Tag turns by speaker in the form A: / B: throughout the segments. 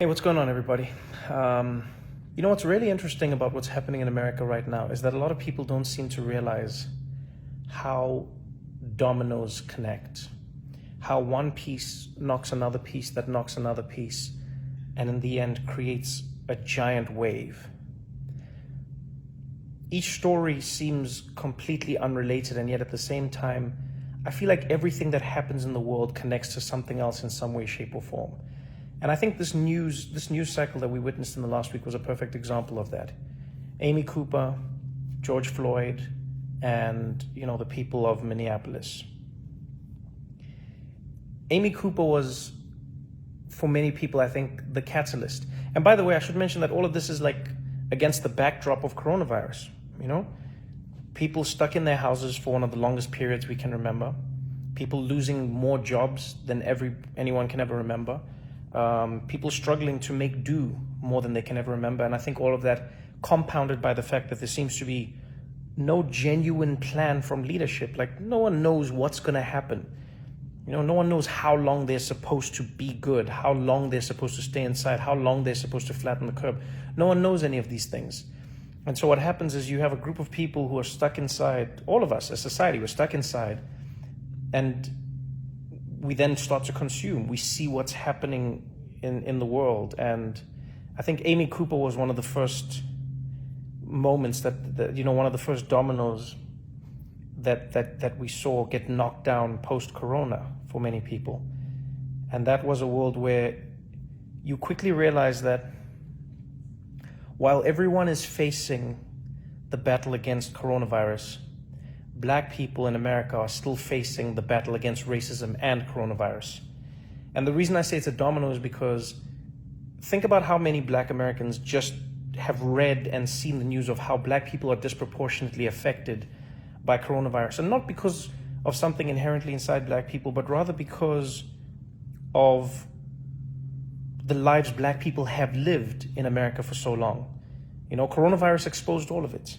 A: Hey, what's going on, everybody? What's really interesting about what's happening in America right now is that a lot of people don't seem to realize how dominoes connect, how one piece knocks another piece that knocks another piece, and in the end creates a giant wave. Each story seems completely unrelated, and yet at the same time, I feel like everything that happens in the world connects to something else in some way, shape, or form. And I think this news cycle that we witnessed in the last week was a perfect example of that. Amy Cooper, George Floyd, and the people of Minneapolis. Amy Cooper was, for many people, I think, the catalyst. And by the way, I should mention that all of this is like against the backdrop of coronavirus. People stuck in their houses for one of the longest periods we can remember. People losing more jobs than anyone can ever remember. People struggling to make do more than they can ever remember. And I think all of that compounded by the fact that there seems to be no genuine plan from leadership. Like, no one knows what's going to happen. No one knows how long they're supposed to be good, how long they're supposed to stay inside, how long they're supposed to flatten the curve. No one knows any of these things. And so what happens is you have a group of people who are stuck inside. All of us as society, we're stuck inside. And we then start to consume. We see what's happening in the world. And I think Amy Cooper was one of the first moments that one of the first dominoes that we saw get knocked down post-corona for many people. And that was a world where you quickly realize that while everyone is facing the battle against coronavirus, Black people in America are still facing the battle against racism and coronavirus. And the reason I say it's a domino is because think about how many Black Americans just have read and seen the news of how Black people are disproportionately affected by coronavirus. And not because of something inherently inside Black people, but rather because of the lives Black people have lived in America for so long. Coronavirus exposed all of it.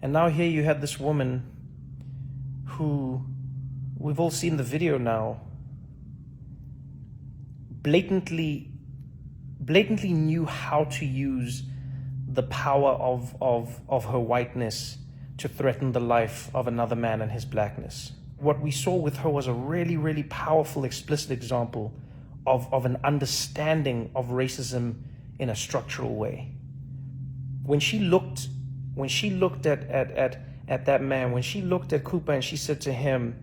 A: And now here you had this woman who, we've all seen the video now, blatantly knew how to use the power of her whiteness to threaten the life of another man and his Blackness. What we saw with her was a really, really powerful, explicit example of an understanding of racism in a structural way. When she looked at that man, when she looked at Cooper and she said to him,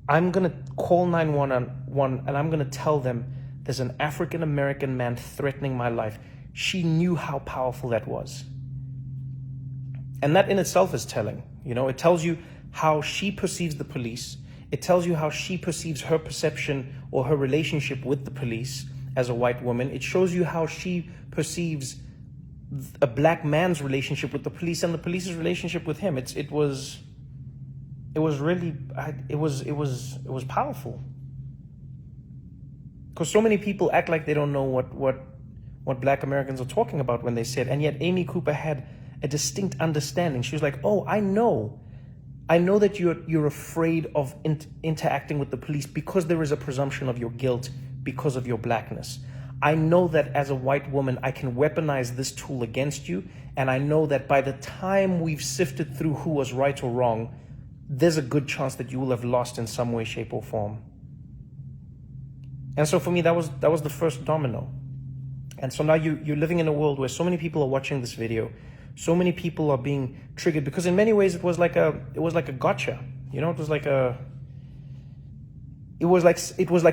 A: I'm going to call 911 and I'm going to tell them there's an African-American man threatening my life. She knew how powerful that was. And that in itself is telling. It tells you how she perceives the police. It tells you how she perceives her perception or her relationship with the police as a white woman. It shows you how she perceives a Black man's relationship with the police and the police's relationship with him. It was powerful. Because so many people act like they don't know what Black Americans are talking about when they say it, and yet Amy Cooper had a distinct understanding. She was like, "Oh, I know that you're afraid of interacting with the police because there is a presumption of your guilt because of your Blackness. I know that as a white woman, I can weaponize this tool against you. And I know that by the time we've sifted through who was right or wrong, there's a good chance that you will have lost in some way, shape, or form." And so for me, that was the first domino. And so now you're living in a world where so many people are watching this video. So many people are being triggered because in many ways it was like a gotcha. It was like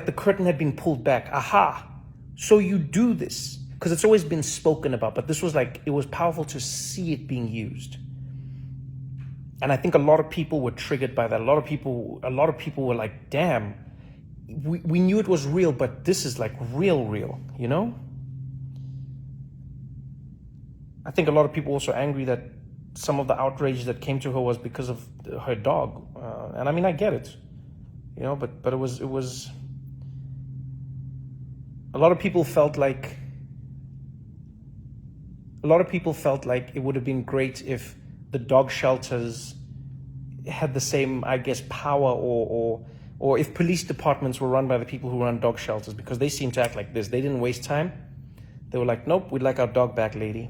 A: the curtain had been pulled back. Aha. So you do this, because it's always been spoken about, but this was it was powerful to see it being used. And I think a lot of people were triggered by that. A lot of people were like, damn, we knew it was real, but this is like real, I think a lot of people also angry that some of the outrage that came to her was because of her dog. And I mean, I get it, but it was, a lot of people felt like it would have been great if the dog shelters had the same, I guess, power or Or if police departments were run by the people who run dog shelters, because they seem to act like this. They didn't waste time. They were like, nope, we'd like our dog back, lady.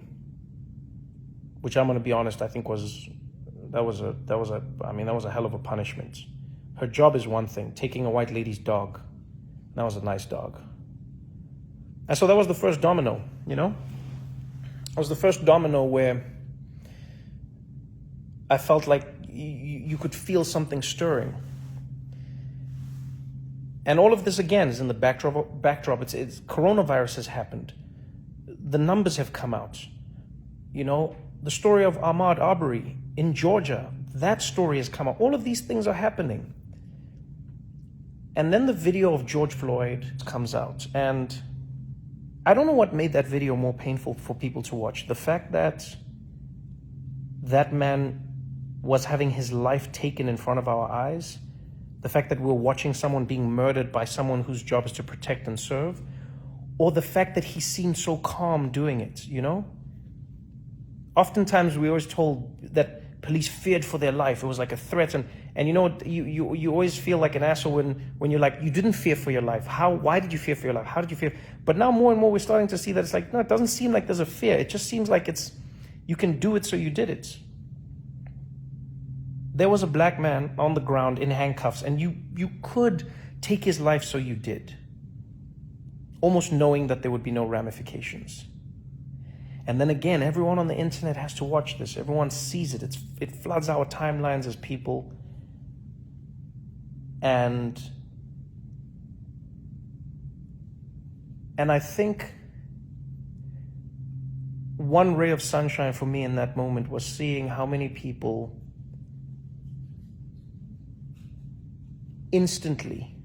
A: Which I'm going to be honest, I think that was a hell of a punishment. Her job is one thing, taking a white lady's dog. That was a nice dog. And so that was the first domino, you know? It was the first domino where I felt like you could feel something stirring. And all of this, again, is in the backdrop. It's coronavirus has happened. The numbers have come out. You know, the story of Ahmaud Arbery in Georgia, that story has come out. All of these things are happening. And then the video of George Floyd comes out. And I don't know what made that video more painful for people to watch. The fact that that man was having his life taken in front of our eyes, the fact that we're watching someone being murdered by someone whose job is to protect and serve, or the fact that he seemed so calm doing it, you know? Oftentimes we always told that police feared for their life. It was like a threat. And you know, you always feel like an asshole when you're like, you didn't fear for your life. Why did you fear for your life? How did you fear? But now more and more we're starting to see that it's like, no, it doesn't seem like there's a fear. It just seems like you can do it, so you did it. There was a black man on the ground in handcuffs, and you could take his life, so you did. Almost knowing that there would be no ramifications. And then again, everyone on the internet has to watch this. Everyone sees it. It floods our timelines as people. And I think one ray of sunshine for me in that moment was seeing how many people instantly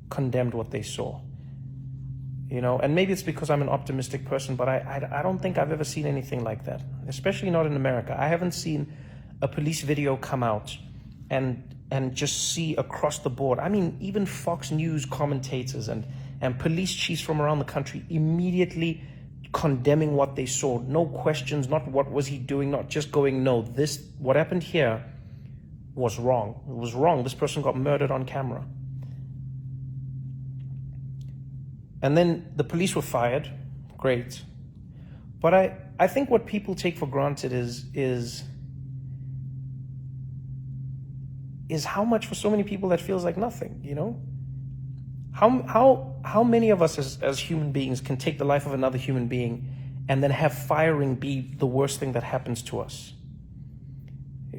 A: condemned what they saw. You know, and maybe it's because I'm an optimistic person, but I don't think I've ever seen anything like that, especially not in America. I haven't seen a police video come out and just see across the board. I mean, even Fox News commentators and police chiefs from around the country immediately condemning what they saw. No questions, not what was he doing, not just going, no, what happened here was wrong. It was wrong. This person got murdered on camera. And then the police were fired. Great. But I think what people take for granted is how much for so many people that feels like nothing, you know? How many of us as human beings can take the life of another human being and then have firing be the worst thing that happens to us?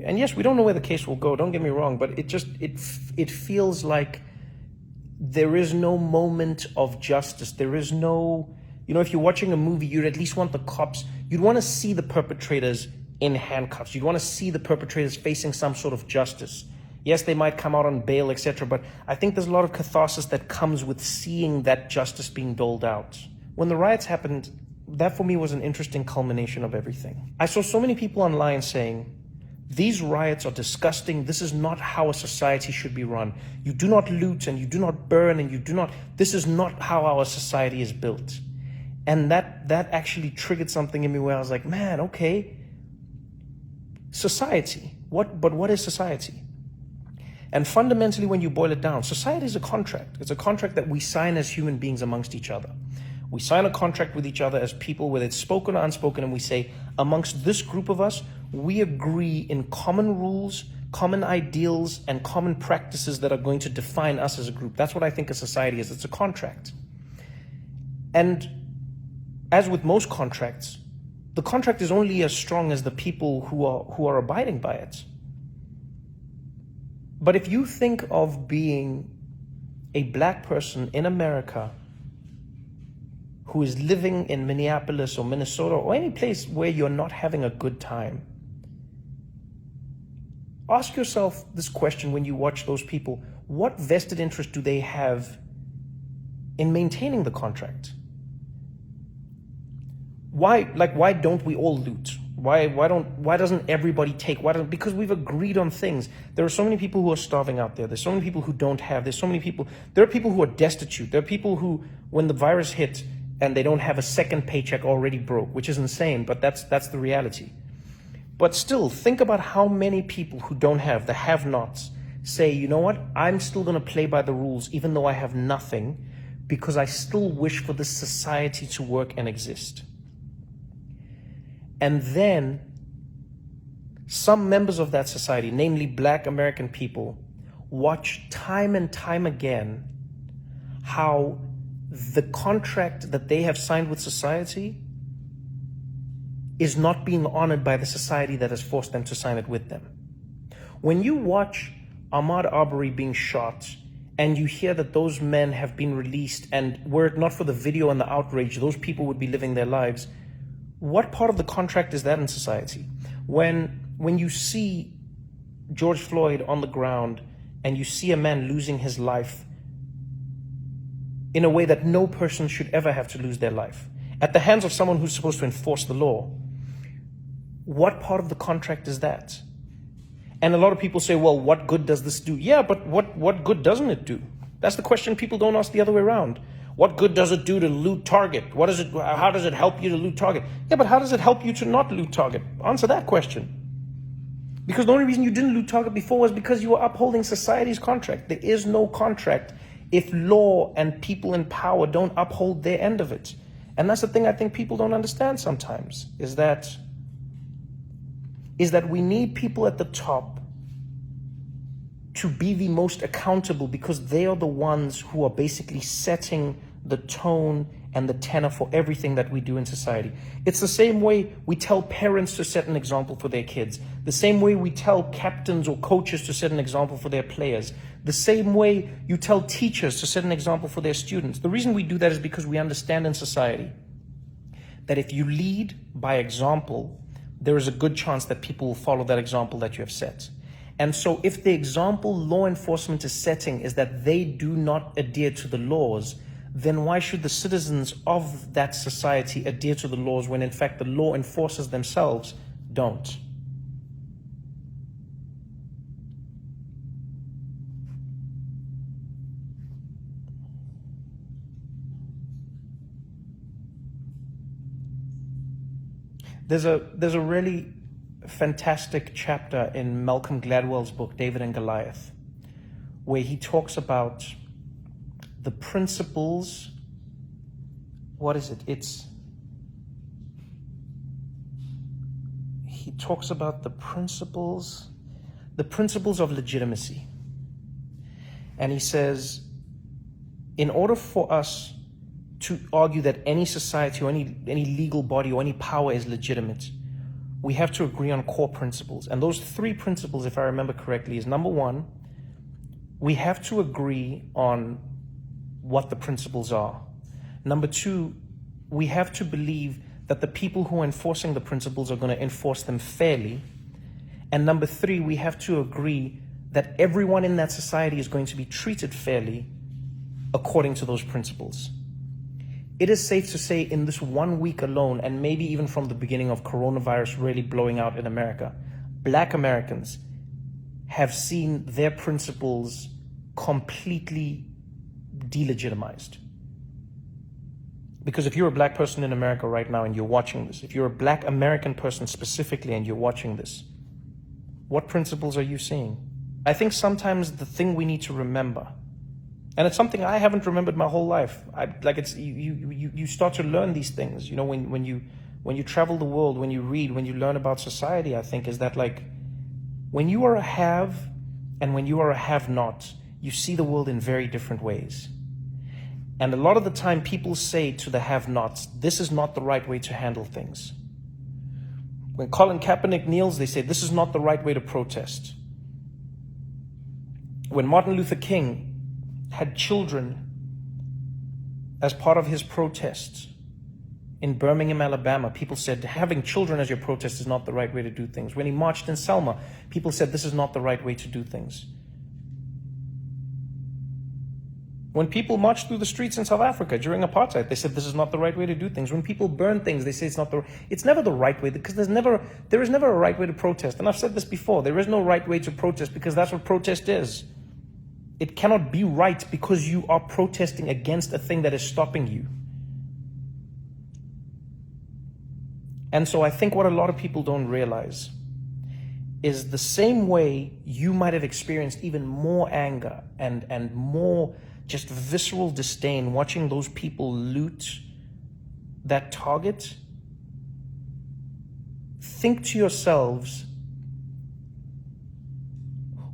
A: And yes, we don't know where the case will go, don't get me wrong, but it feels like there is no moment of justice. There is no, you know, if you're watching a movie, you'd at least want the cops, you'd want to see the perpetrators in handcuffs. You'd want to see the perpetrators facing some sort of justice. Yes, they might come out on bail, etc. But I think there's a lot of catharsis that comes with seeing that justice being doled out. When the riots happened, that for me was an interesting culmination of everything. I saw so many people online saying, these riots are disgusting. This is not how a society should be run. You do not loot and you do not burn and this is not how our society is built. And that actually triggered something in me where I was like, man, okay, society. But what is society? And fundamentally, when you boil it down, society is a contract. It's a contract that we sign as human beings amongst each other. We sign a contract with each other as people, whether it's spoken or unspoken, and we say, amongst this group of us, we agree in common rules, common ideals, and common practices that are going to define us as a group. That's what I think a society is. It's a contract. And as with most contracts, the contract is only as strong as the people who are abiding by it. But if you think of being a black person in America who is living in Minneapolis or Minnesota or any place where you're not having a good time, ask yourself this question when you watch those people. What vested interest do they have in maintaining the contract? Why don't we all loot? Why doesn't everybody take? Because we've agreed on things. There are so many people who are starving out there. There's so many people who don't have. There are people who are destitute. There are people who, when the virus hit and they don't have a second paycheck, already broke, which is insane, but that's the reality. But still, think about how many people who don't have, the have-nots, say, you know what, I'm still going to play by the rules even though I have nothing, because I still wish for this society to work and exist. And then some members of that society, namely Black American people, watch time and time again how the contract that they have signed with society is not being honored by the society that has forced them to sign it with them. When you watch Ahmaud Arbery being shot and you hear that those men have been released, and were it not for the video and the outrage, those people would be living their lives, what part of the contract is that in society? When you see George Floyd on the ground and you see a man losing his life in a way that no person should ever have to lose their life, at the hands of someone who's supposed to enforce the law, what part of the contract is that? And a lot of people say, well, what good does this do? Yeah, but what good doesn't it do? That's the question people don't ask the other way around. What good does it do to loot Target? How does it help you to loot Target? Yeah, but how does it help you to not loot Target? Answer that question. Because the only reason you didn't loot Target before was because you were upholding society's contract. There is no contract if law and people in power don't uphold their end of it. And that's the thing I think people don't understand sometimes, is that we need people at the top to be the most accountable, because they are the ones who are basically setting the tone and the tenor for everything that we do in society. It's the same way we tell parents to set an example for their kids, the same way we tell captains or coaches to set an example for their players, the same way you tell teachers to set an example for their students. The reason we do that is because we understand in society that if you lead by example, there is a good chance that people will follow that example that you have set. And so if the example law enforcement is setting is that they do not adhere to the laws, then why should the citizens of that society adhere to the laws when in fact the law enforcers themselves don't? There's a really fantastic chapter in Malcolm Gladwell's book, David and Goliath, where he talks about the principles. What is it? He talks about the principles of legitimacy. And he says, in order for us to argue that any society or any legal body or any power is legitimate, we have to agree on core principles. And those three principles, if I remember correctly, is number one, we have to agree on what the principles are. Number two, we have to believe that the people who are enforcing the principles are going to enforce them fairly. And number three, we have to agree that everyone in that society is going to be treated fairly according to those principles. It is safe to say in this 1 week alone, and maybe even from the beginning of coronavirus really blowing out in America, Black Americans have seen their principles completely delegitimized. Because if you're a Black person in America right now and you're watching this, if you're a Black American person specifically and you're watching this, what principles are you seeing? I think sometimes the thing we need to remember, and it's something I haven't remembered my whole life. You start to learn these things, you know, when you travel the world, when you read, when you learn about society, I think, is that like when you are a have and when you are a have-not, you see the world in very different ways. And a lot of the time people say to the have-nots, this is not the right way to handle things. When Colin Kaepernick kneels, they say this is not the right way to protest. When Martin Luther King had children as part of his protests in Birmingham, Alabama, people said having children as your protest is not the right way to do things. When he marched in Selma, people said this is not the right way to do things. When people marched through the streets in South Africa during apartheid, they said this is not the right way to do things. When people burn things, they say it's never the right way, because there is never a right way to protest. And I've said this before, there is no right way to protest, because that's what protest is. It cannot be right because you are protesting against a thing that is stopping you. And so I think what a lot of people don't realize is the same way you might have experienced even more anger and more just visceral disdain watching those people loot that target. Think to yourselves,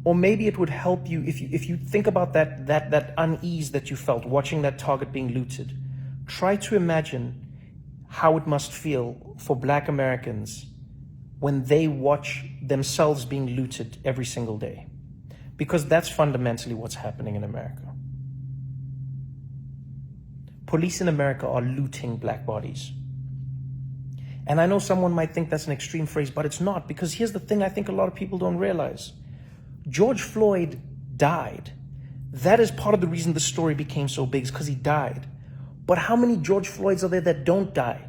A: or maybe it would help you if you think about that unease that you felt watching that target being looted. Try to imagine how it must feel for Black Americans when they watch themselves being looted every single day. Because that's fundamentally what's happening in America. Police in America are looting Black bodies. And I know someone might think that's an extreme phrase, but it's not, because here's the thing I think a lot of people don't realize. George Floyd died. That is part of the reason the story became so big, is because he died. But how many George Floyds are there that don't die?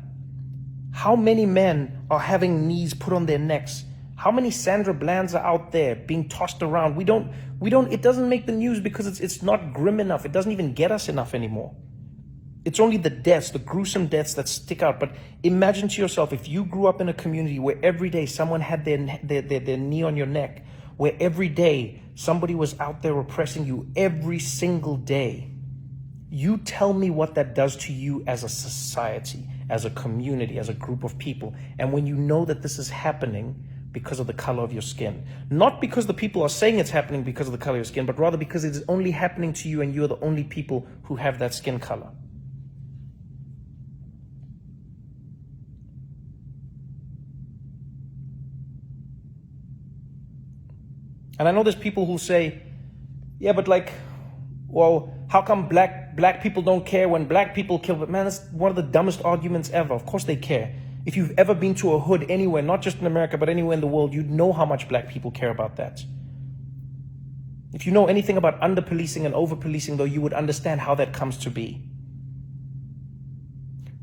A: How many men are having knees put on their necks? How many Sandra Blands are out there being tossed around? It doesn't make the news because it's not grim enough. It doesn't even get us enough anymore. It's only the deaths, the gruesome deaths that stick out. But imagine to yourself, if you grew up in a community where every day someone had their knee on your neck, where every day somebody was out there oppressing you every single day. You tell me what that does to you as a society, as a community, as a group of people. And when you know that this is happening because of the color of your skin, not because the people are saying it's happening because of the color of your skin, but rather because it is only happening to you and you're the only people who have that skin color. And I know there's people who say, yeah, but well, how come black people don't care when Black people kill? But man, that's one of the dumbest arguments ever. Of course they care. If you've ever been to a hood anywhere, not just in America, but anywhere in the world, you'd know how much Black people care about that. If you know anything about under-policing and over-policing, though, you would understand how that comes to be.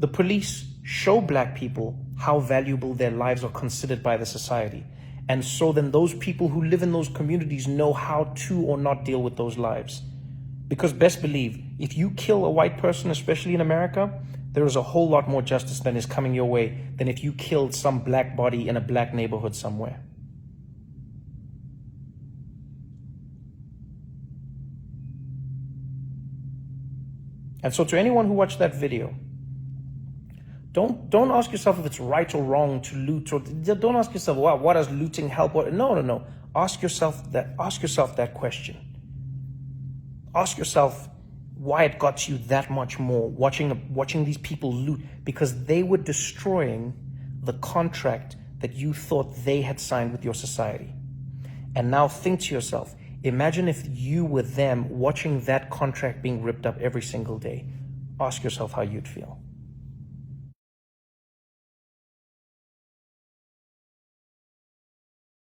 A: The police show Black people how valuable their lives are considered by the society. And so then those people who live in those communities know how to or not deal with those lives. Because best believe, if you kill a white person, especially in America, there is a whole lot more justice than is coming your way than if you killed some Black body in a Black neighborhood somewhere. And so to anyone who watched that video, don't ask yourself if it's right or wrong to loot, or don't ask yourself, wow, what does looting help? No. Ask yourself that question. Ask yourself why it got you that much more watching these people loot, because they were destroying the contract that you thought they had signed with your society. And now think to yourself, imagine if you were them watching that contract being ripped up every single day. Ask yourself how you'd feel.